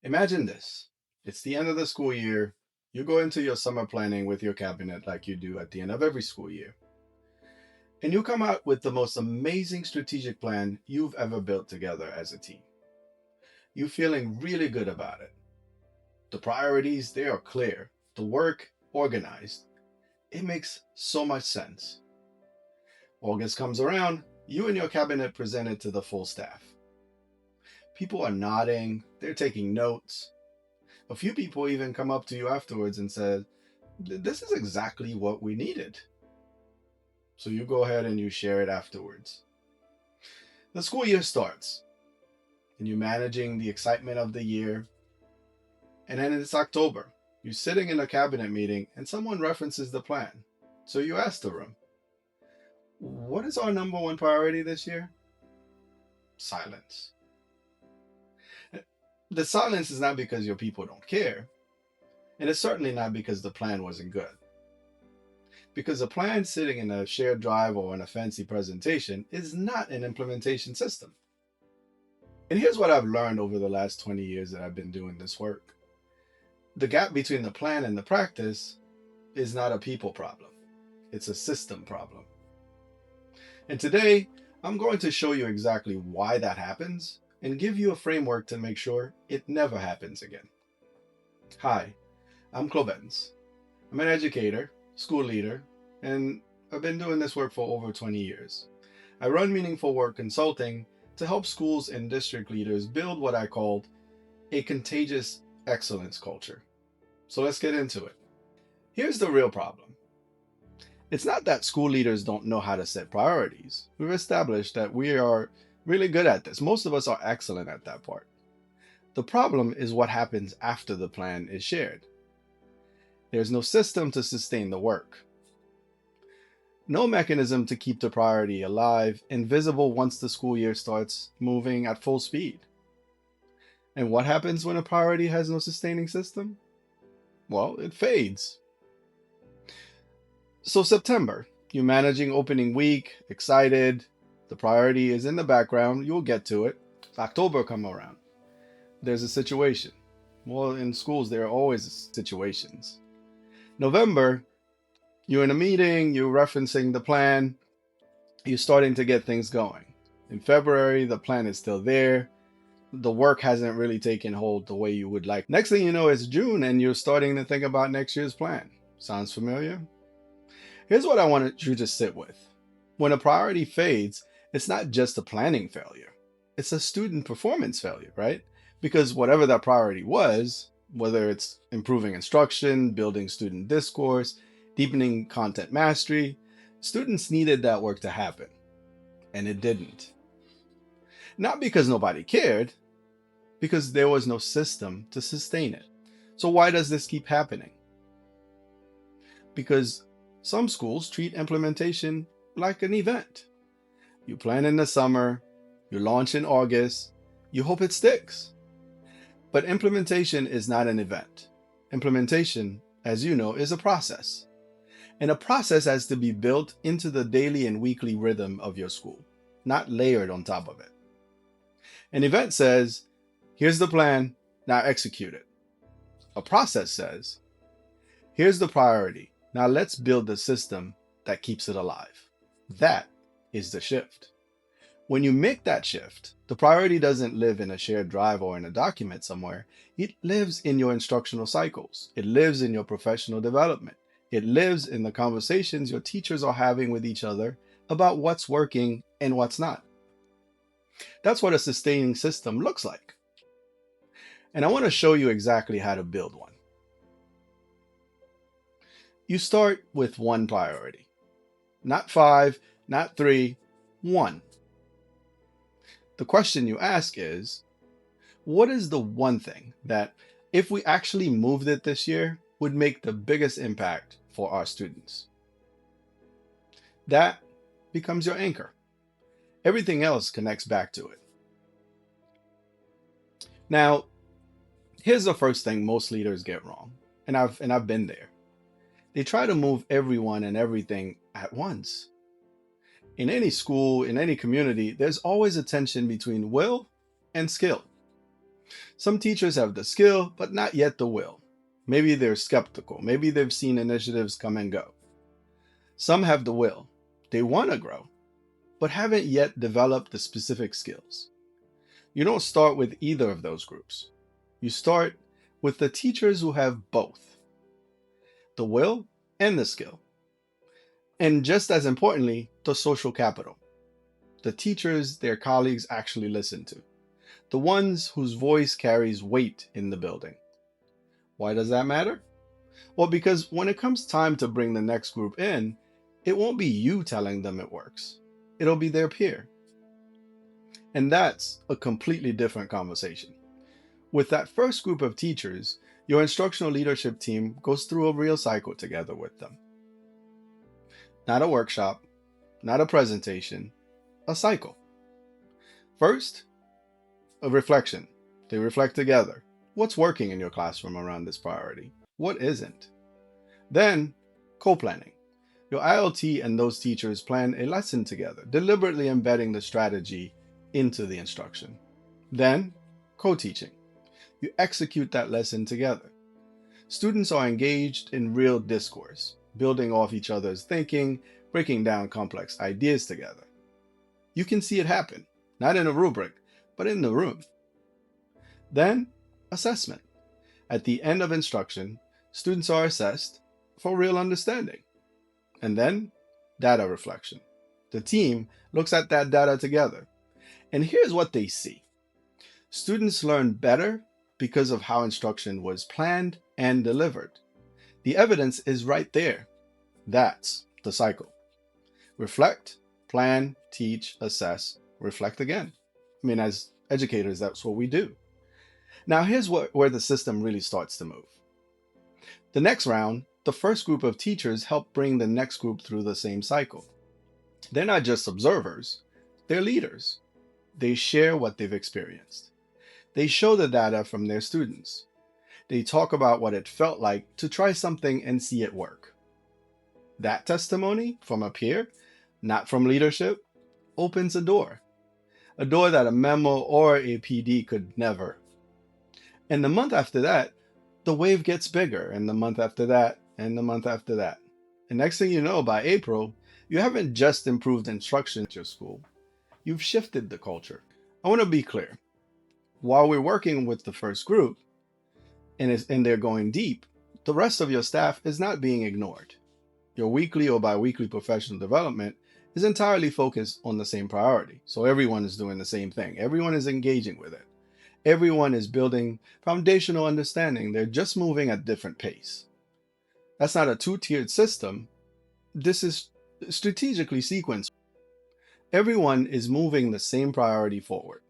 Imagine this. It's the end of the school year. You go into your summer planning with your cabinet like you do at the end of every school year. And you come out with the most amazing strategic plan you've ever built together as a team. You're feeling really good about it. The priorities, they are clear. The work, organized. It makes so much sense. August comes around, you and your cabinet present it to the full staff. People are nodding, they're taking notes. A few people even come up to you afterwards and said, "This is exactly what we needed." So you go ahead and you share it afterwards. The school year starts, and you're managing the excitement of the year. And then it's October. You're sitting in a cabinet meeting, and someone references the plan. So you ask the room, "What is our number one priority this year?" Silence. The silence is not because your people don't care, and it's certainly not because the plan wasn't good. Because a plan sitting in a shared drive or in a fancy presentation is not an implementation system. And here's what I've learned over the last 20 years that I've been doing this work. The gap between the plan and the practice is not a people problem. It's a system problem. And today, I'm going to show you exactly why that happens and give you a framework to make sure it never happens again. Hi, I'm Clovens. I'm an educator, school leader, and I've been doing this work for over 20 years. I run Meaningful Work Consulting to help schools and district leaders build what I called a contagious excellence culture. So let's get into it. Here's the real problem. It's not that school leaders don't know how to set priorities. We've established that we are really good at this. Most of us are excellent at that part. The problem is what happens after the plan is shared. There's no system to sustain the work. No mechanism to keep the priority alive and visible once the school year starts moving at full speed. And what happens when a priority has no sustaining system? Well, it fades. So September, you're managing opening week, excited. The priority is in the background. You'll get to it. October come around. There's a situation. Well, in schools, there are always situations. November, you're in a meeting, you're referencing the plan, you're starting to get things going. In February, the plan is still there. The work hasn't really taken hold the way you would like. Next thing you know, it's June and you're starting to think about next year's plan. Sounds familiar? Here's what I want you to sit with. When a priority fades, it's not just a planning failure. It's a student performance failure, right? Because whatever that priority was, whether it's improving instruction, building student discourse, deepening content mastery, students needed that work to happen. And it didn't. Not because nobody cared, because there was no system to sustain it. So why does this keep happening? Because some schools treat implementation like an event. You plan in the summer, you launch in August, you hope it sticks. But implementation is not an event. Implementation, as you know, is a process. And a process has to be built into the daily and weekly rhythm of your school, not layered on top of it. An event says, here's the plan, now execute it. A process says, here's the priority, now let's build the system that keeps it alive. That is the shift. When you make that shift, the priority doesn't live in a shared drive or in a document somewhere. It lives in your instructional cycles. It lives in your professional development. It lives in the conversations your teachers are having with each other about what's working and what's not. That's what a sustaining system looks like. And I want to show you exactly how to build one. You start with one priority. Not 5, not 3, 1. The question you ask is, what is the one thing that, if we actually moved it this year, would make the biggest impact for our students? That becomes your anchor. Everything else connects back to it. Now, here's the first thing most leaders get wrong, and I've been there. They try to move everyone and everything at once. In any school, in any community, there's always a tension between will and skill. Some teachers have the skill, but not yet the will. Maybe they're skeptical. Maybe they've seen initiatives come and go. Some have the will. They want to grow, but haven't yet developed the specific skills. You don't start with either of those groups. You start with the teachers who have both the will and the skill. And just as importantly, the social capital. The teachers their colleagues actually listen to. The ones whose voice carries weight in the building. Why does that matter? Well, because when it comes time to bring the next group in, it won't be you telling them it works. It'll be their peer. And that's a completely different conversation. With that first group of teachers, your instructional leadership team goes through a real cycle together with them. Not a workshop, not a presentation, a cycle. First, a reflection. They reflect together. What's working in your classroom around this priority? What isn't? Then, co-planning. Your ILT and those teachers plan a lesson together, deliberately embedding the strategy into the instruction. Then, co-teaching. You execute that lesson together. Students are engaged in real discourse, building off each other's thinking, breaking down complex ideas together. You can see it happen, not in a rubric, but in the room. Then, assessment. At the end of instruction, students are assessed for real understanding. And then, data reflection. The team looks at that data together. And here's what they see. Students learn better because of how instruction was planned and delivered. The evidence is right there. That's the cycle. Reflect, plan, teach, assess, reflect again. I mean, as educators, that's what we do. Now, here's where the system really starts to move. The next round, the first group of teachers help bring the next group through the same cycle. They're not just observers, they're leaders. They share what they've experienced. They show the data from their students. They talk about what it felt like to try something and see it work. That testimony from a peer, not from leadership, opens a door that a memo or a PD could never. And the month after that, the wave gets bigger, and the month after that, and the month after that. And next thing you know, by April, you haven't just improved instruction at your school, you've shifted the culture. I want to be clear. While we're working with the first group, and they're going deep, the rest of your staff is not being ignored. Your weekly or bi-weekly professional development is entirely focused on the same priority. So everyone is doing the same thing. Everyone is engaging with it. Everyone is building foundational understanding. They're just moving at different pace. That's not a two-tiered system. This is strategically sequenced. Everyone is moving the same priority forward.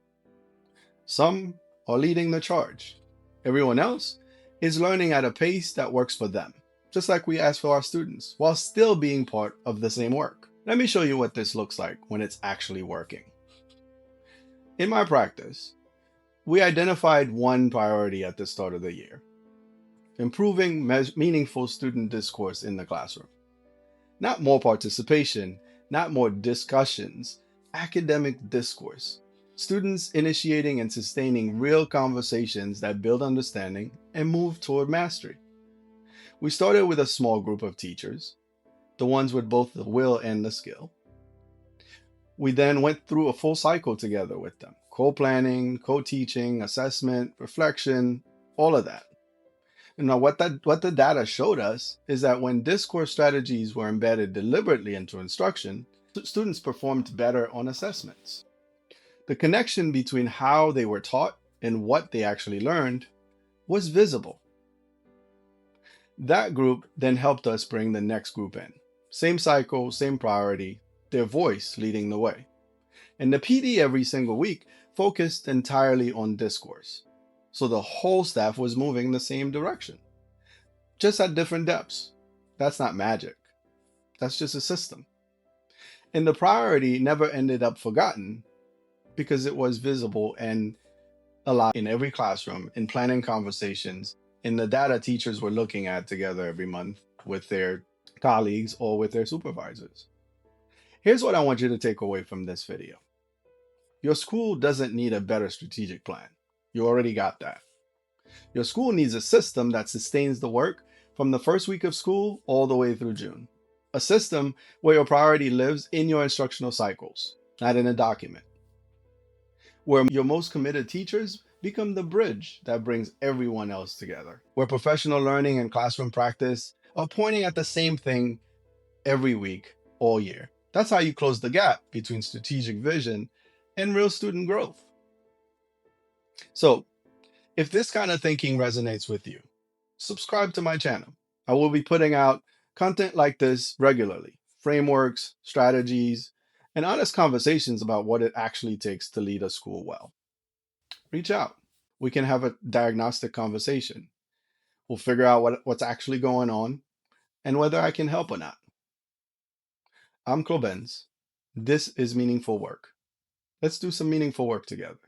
Some are leading the charge. Everyone else is learning at a pace that works for them, just like we ask for our students, while still being part of the same work. Let me show you what this looks like when it's actually working. In my practice, we identified one priority at the start of the year: improving meaningful student discourse in the classroom. Not more participation, not more discussions, academic discourse. Students initiating and sustaining real conversations that build understanding and move toward mastery. We started with a small group of teachers, the ones with both the will and the skill. We then went through a full cycle together with them: co-planning, co-teaching, assessment, reflection, all of that. And now what the data showed us is that when discourse strategies were embedded deliberately into instruction, students performed better on assessments. The connection between how they were taught and what they actually learned was visible. That group then helped us bring the next group in. Same cycle, same priority, their voice leading the way. And the PD every single week focused entirely on discourse. So the whole staff was moving the same direction, just at different depths. That's not magic. That's just a system. And the priority never ended up forgotten because it was visible and alive in every classroom, in planning conversations, in the data teachers were looking at together every month with their colleagues or with their supervisors. Here's what I want you to take away from this video. Your school doesn't need a better strategic plan. You already got that. Your school needs a system that sustains the work from the first week of school all the way through June. A system where your priority lives in your instructional cycles, not in a document. Where your most committed teachers become the bridge that brings everyone else together. Where professional learning and classroom practice are pointing at the same thing every week, all year. That's how you close the gap between strategic vision and real student growth. So, if this kind of thinking resonates with you, subscribe to my channel. I will be putting out content like this regularly, frameworks, strategies, and honest conversations about what it actually takes to lead a school well. Reach out. We can have a diagnostic conversation. We'll figure out what's actually going on and whether I can help or not. I'm Clobenz. This is Meaningful Work. Let's do some meaningful work together.